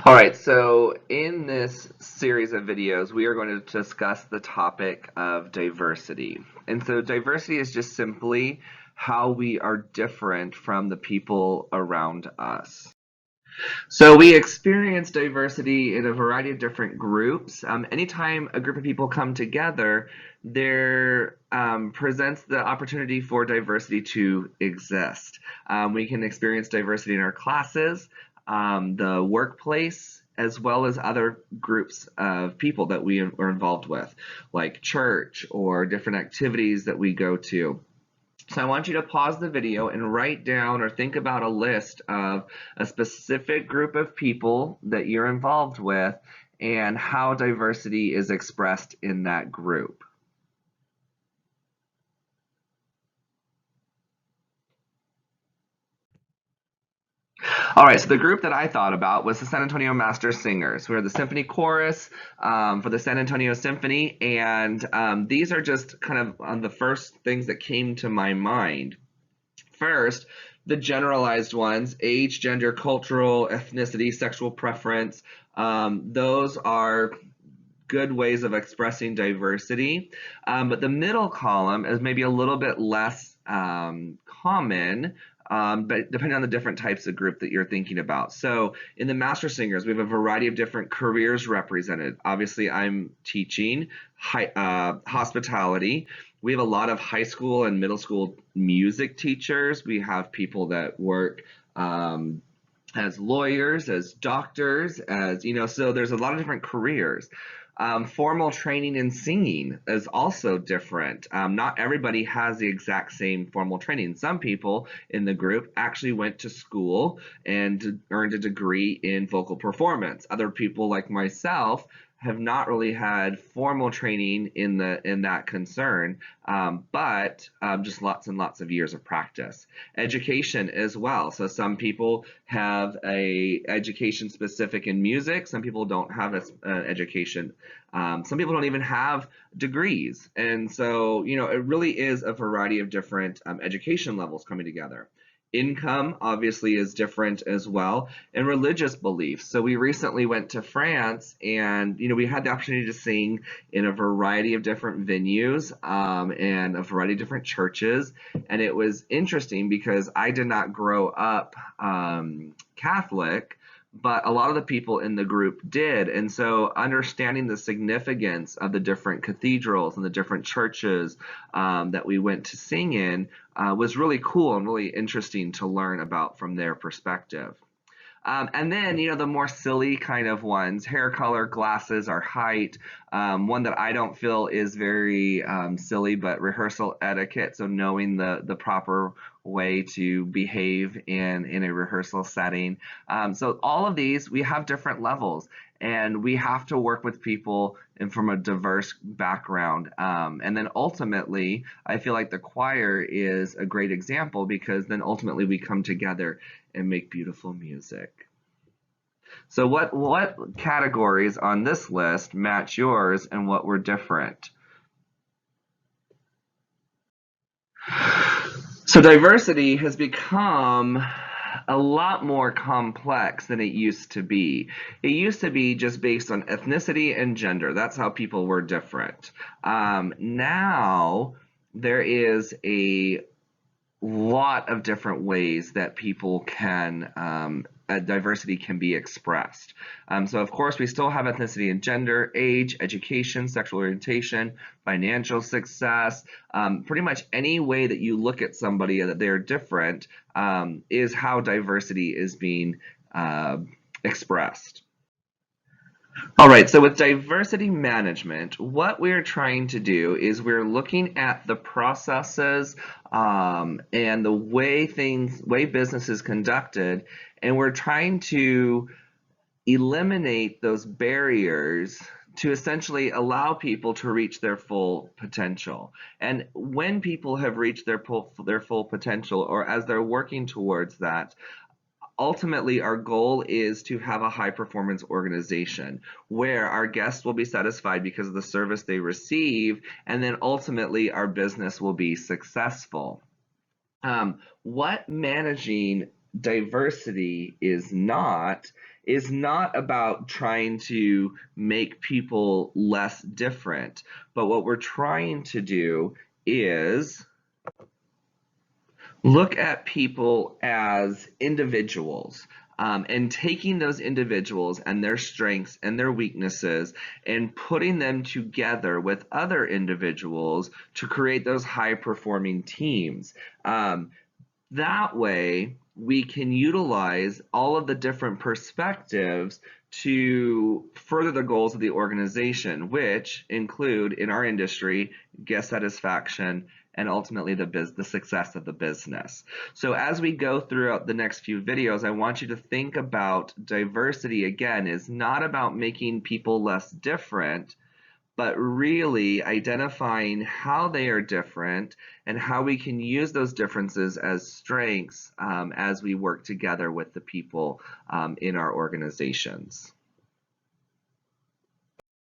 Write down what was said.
All right, so in this series of videos, we are going to discuss the topic of diversity. And so diversity is just simply how we are different from the people around us. So we experience diversity in a variety of different groups. Anytime a group of people come together, there presents the opportunity for diversity to exist. We can experience diversity in our classes, the workplace, as well as other groups of people that we are involved with, like church or different activities that we go to. So I want you to pause the video and write down or think about a list of a specific group of people that you're involved with and how diversity is expressed in that group. All right, so the group that I thought about was the San Antonio Master Singers. We're the symphony chorus for the San Antonio Symphony, and these are just kind of the first things that came to my mind. First, the generalized ones: age, gender, cultural, ethnicity, sexual preference. Those are good ways of expressing diversity. But the middle column is maybe a little bit less common, but depending on the different types of group that you're thinking about. So in the Master Singers, we have a variety of different careers represented. Obviously, I'm teaching hospitality. We have a lot of high school and middle school music teachers. We have people that work as lawyers, as doctors, so there's a lot of different careers. Formal training in singing is also different. Not everybody has the exact same formal training. Some people in the group actually went to school and earned a degree in vocal performance. Other people, like myself, have not really had formal training in that concern, but just lots and lots of years of practice. Education as well. So some people have a education specific in music. Some people don't have an education. Some people don't even have degrees, and so it really is a variety of different education levels coming together. Income obviously is different as well, and religious beliefs. So we recently went to France, and we had the opportunity to sing in a variety of different venues and a variety of different churches, and it was interesting because I did not grow up Catholic, but a lot of the people in the group did. And so understanding the significance of the different cathedrals and the different churches that we went to sing in was really cool and really interesting to learn about from their perspective. And then, the more silly kind of ones: hair color, glasses, or height. One that I don't feel is very silly, but rehearsal etiquette. So knowing the proper way to behave in a rehearsal setting. So all of these, we have different levels, and we have to work with people and from a diverse background. And then ultimately, I feel like the choir is a great example, because then ultimately we come together and make beautiful music. So what categories on this list match yours, and what were different? So diversity has become a lot more complex than it used to be. It used to be just based on ethnicity and gender. That's how people were different. Now there is a lot of different ways that people can diversity can be expressed. So of course we still have ethnicity and gender, age, education, sexual orientation, financial success. Pretty much any way that you look at somebody that they're different is how diversity is being expressed. All right, so with diversity management, what we're trying to do is we're looking at the processes and the way business is conducted, and we're trying to eliminate those barriers to essentially allow people to reach their full potential. And when people have reached their full potential, or as they're working towards that, ultimately our goal is to have a high performance organization where our guests will be satisfied because of the service they receive, and then ultimately our business will be successful. What managing diversity is not is not about trying to make people less different, but what we're trying to do is look at people as individuals, and taking those individuals and their strengths and their weaknesses and putting them together with other individuals to create those high performing teams. That way, we can utilize all of the different perspectives to further the goals of the organization, which include, in our industry, guest satisfaction and ultimately the success of the business. So as we go throughout the next few videos, I want you to think about diversity again is not about making people less different, but really identifying how they are different and how we can use those differences as strengths as we work together with the people in our organizations.